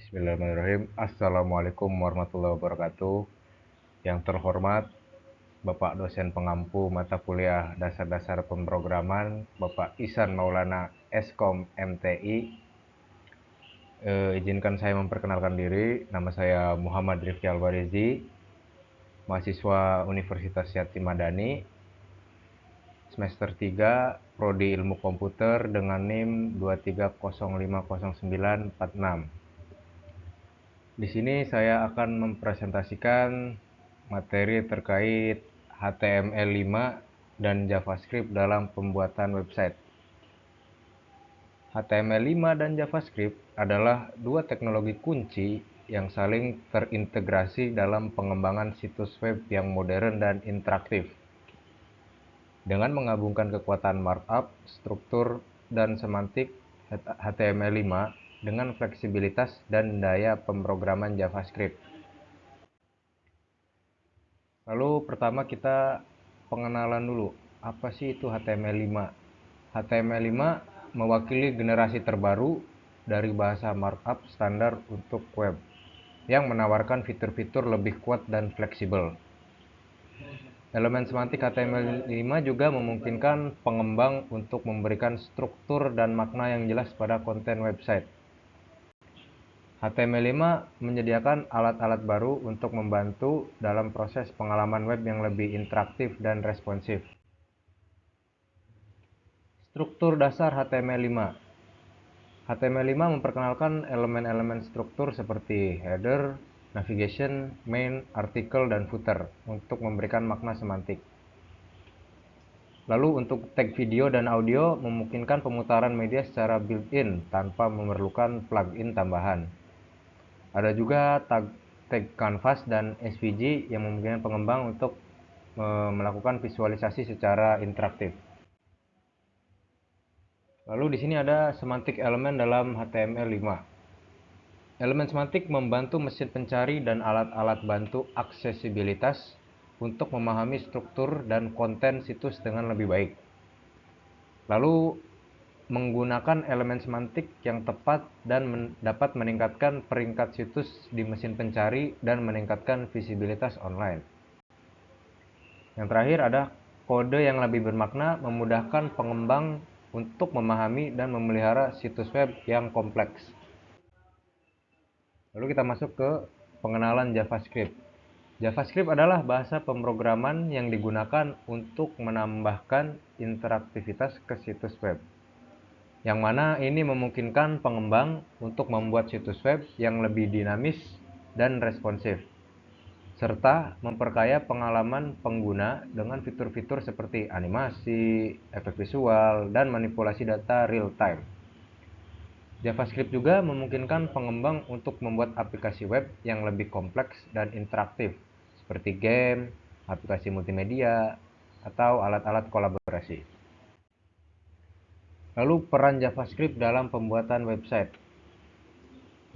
Bismillahirrahmanirrahim. Assalamualaikum warahmatullahi wabarakatuh. Yang terhormat Bapak dosen pengampu mata kuliah dasar-dasar pemrograman, Bapak Ihsan Maulana Eskom MTI. Izinkan saya memperkenalkan diri. Nama saya Muhammad Rifki Alwarizi, mahasiswa Universitas Yati Madani, semester 3, Prodi Ilmu Komputer dengan NIM 230509446. Di sini saya akan mempresentasikan materi terkait HTML5 dan JavaScript dalam pembuatan website. HTML5 dan JavaScript adalah dua teknologi kunci yang saling terintegrasi dalam pengembangan situs web yang modern dan interaktif. Dengan menggabungkan kekuatan markup, struktur, dan semantik HTML5 dengan fleksibilitas dan daya pemrograman JavaScript. Lalu pertama kita pengenalan dulu, apa sih itu HTML5? HTML5 mewakili generasi terbaru dari bahasa markup standar untuk web yang menawarkan fitur-fitur lebih kuat dan fleksibel. Elemen semantik HTML5 juga memungkinkan pengembang untuk memberikan struktur dan makna yang jelas pada konten website. HTML5 menyediakan alat-alat baru untuk membantu dalam proses pengalaman web yang lebih interaktif dan responsif. Struktur dasar HTML5. HTML5 memperkenalkan elemen-elemen struktur seperti header, navigation, main, artikel, dan footer untuk memberikan makna semantik. Lalu untuk tag video dan audio memungkinkan pemutaran media secara built-in tanpa memerlukan plugin tambahan. Ada juga tag canvas dan SVG yang memungkinkan pengembang untuk melakukan visualisasi secara interaktif. Lalu di sini ada semantik elemen dalam HTML5. Elemen semantik membantu mesin pencari dan alat-alat bantu aksesibilitas untuk memahami struktur dan konten situs dengan lebih baik. Lalu menggunakan elemen semantik yang tepat dan dapat meningkatkan peringkat situs di mesin pencari dan meningkatkan visibilitas online. Yang terakhir ada kode yang lebih bermakna, memudahkan pengembang untuk memahami dan memelihara situs web yang kompleks. Lalu kita masuk ke pengenalan JavaScript. JavaScript adalah bahasa pemrograman yang digunakan untuk menambahkan interaktivitas ke situs web, yang mana ini memungkinkan pengembang untuk membuat situs web yang lebih dinamis dan responsif, serta memperkaya pengalaman pengguna dengan fitur-fitur seperti animasi, efek visual, dan manipulasi data real-time. JavaScript juga memungkinkan pengembang untuk membuat aplikasi web yang lebih kompleks dan interaktif, seperti game, aplikasi multimedia, atau alat-alat kolaborasi. Lalu peran JavaScript dalam pembuatan website.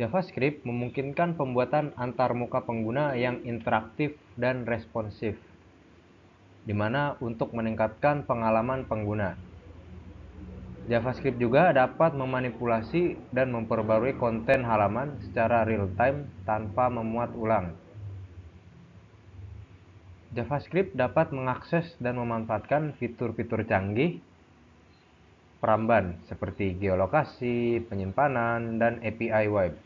JavaScript memungkinkan pembuatan antarmuka pengguna yang interaktif dan responsif, di mana untuk meningkatkan pengalaman pengguna. JavaScript juga dapat memanipulasi dan memperbarui konten halaman secara real-time tanpa memuat ulang. JavaScript dapat mengakses dan memanfaatkan fitur-fitur canggih peramban seperti geolokasi, penyimpanan, dan API web.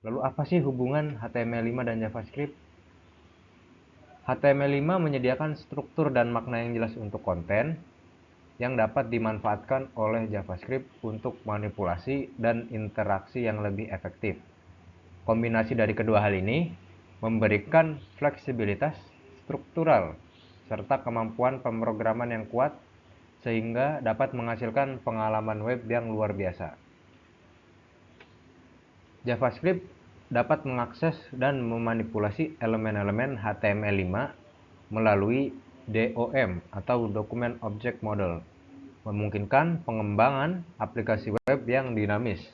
Lalu apa sih hubungan HTML5 dan JavaScript? HTML5 menyediakan struktur dan makna yang jelas untuk konten yang dapat dimanfaatkan oleh JavaScript untuk manipulasi dan interaksi yang lebih efektif. Kombinasi dari kedua hal ini memberikan fleksibilitas struktural serta kemampuan pemrograman yang kuat sehingga dapat menghasilkan pengalaman web yang luar biasa. JavaScript dapat mengakses dan memanipulasi elemen-elemen HTML5 melalui DOM atau Document Object Model, memungkinkan pengembangan aplikasi web yang dinamis.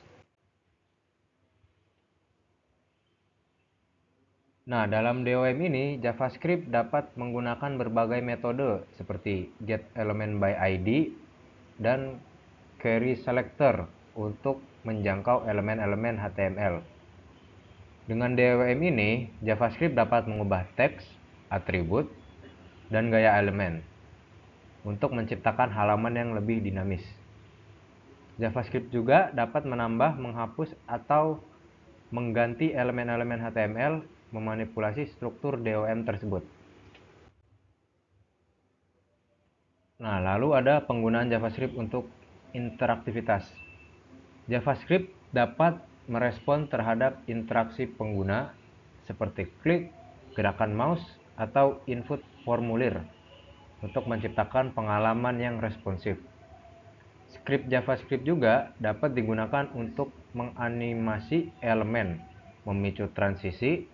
Nah, dalam DOM ini, JavaScript dapat menggunakan berbagai metode seperti getElementById dan querySelector untuk menjangkau elemen-elemen HTML. Dengan DOM ini, JavaScript dapat mengubah teks, atribut, dan gaya elemen untuk menciptakan halaman yang lebih dinamis. JavaScript juga dapat menambah, menghapus, atau mengganti elemen-elemen HTML, memanipulasi struktur DOM tersebut. Nah, lalu ada penggunaan JavaScript untuk interaktivitas. JavaScript dapat merespon terhadap interaksi pengguna seperti klik, gerakan mouse, atau input formulir untuk menciptakan pengalaman yang responsif. Script JavaScript juga dapat digunakan untuk menganimasi elemen, memicu transisi,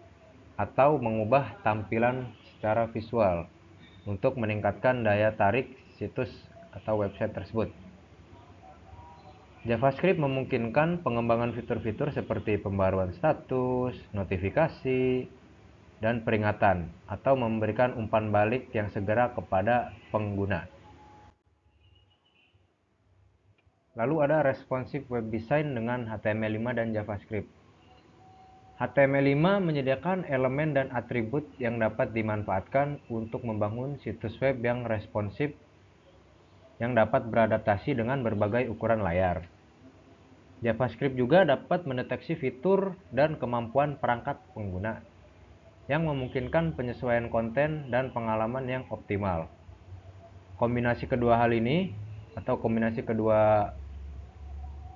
atau mengubah tampilan secara visual untuk meningkatkan daya tarik situs atau website tersebut. JavaScript memungkinkan pengembangan fitur-fitur seperti pembaruan status, notifikasi, dan peringatan, atau memberikan umpan balik yang segera kepada pengguna. Lalu ada responsive web design dengan HTML5 dan JavaScript. HTML5 menyediakan elemen dan atribut yang dapat dimanfaatkan untuk membangun situs web yang responsif yang dapat beradaptasi dengan berbagai ukuran layar. JavaScript juga dapat mendeteksi fitur dan kemampuan perangkat pengguna yang memungkinkan penyesuaian konten dan pengalaman yang optimal. Kombinasi kedua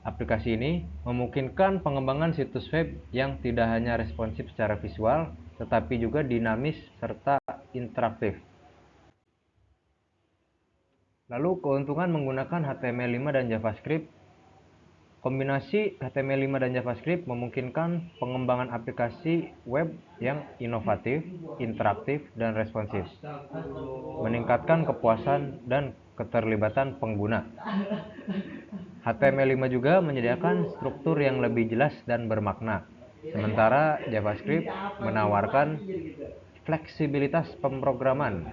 aplikasi ini memungkinkan pengembangan situs web yang tidak hanya responsif secara visual, tetapi juga dinamis serta interaktif. Lalu keuntungan menggunakan HTML5 dan JavaScript. Kombinasi HTML5 dan JavaScript memungkinkan pengembangan aplikasi web yang inovatif, interaktif, dan responsif, meningkatkan kepuasan dan keterlibatan pengguna. HTML5 juga menyediakan struktur yang lebih jelas dan bermakna, sementara JavaScript menawarkan fleksibilitas pemrograman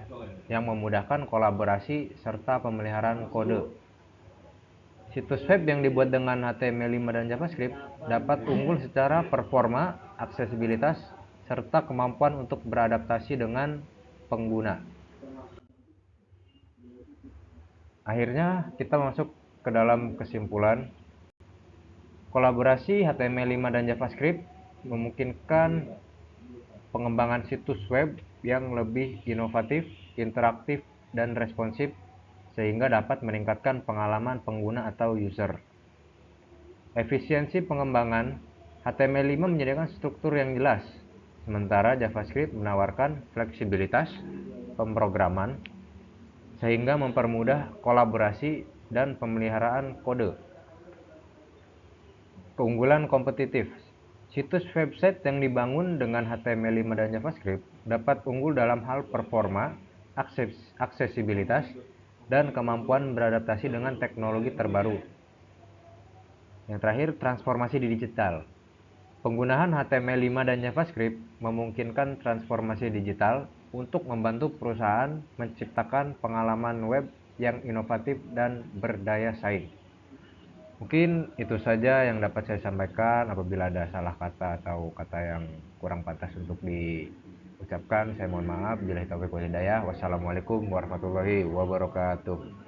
yang memudahkan kolaborasi serta pemeliharaan kode. Situs web yang dibuat dengan HTML5 dan JavaScript dapat unggul secara performa, aksesibilitas, serta kemampuan untuk beradaptasi dengan pengguna. Akhirnya kita masuk ke dalam kesimpulan. Kolaborasi HTML5 dan JavaScript memungkinkan pengembangan situs web yang lebih inovatif, interaktif, dan responsif sehingga dapat meningkatkan pengalaman pengguna atau user. Efisiensi pengembangan, HTML5 menyediakan struktur yang jelas, sementara JavaScript menawarkan fleksibilitas pemrograman sehingga mempermudah kolaborasi dan pemeliharaan kode. Keunggulan kompetitif. Situs website yang dibangun dengan HTML5 dan JavaScript dapat unggul dalam hal performa, aksesibilitas, dan kemampuan beradaptasi dengan teknologi terbaru. Yang terakhir, transformasi digital. Penggunaan HTML5 dan JavaScript memungkinkan transformasi digital untuk membantu perusahaan menciptakan pengalaman web yang inovatif dan berdaya saing. Mungkin itu saja yang dapat saya sampaikan. Apabila ada salah kata atau kata yang kurang pantas untuk diucapkan, saya mohon maaf. Billahi taufiq wal hidayah. Wassalamualaikum warahmatullahi wabarakatuh.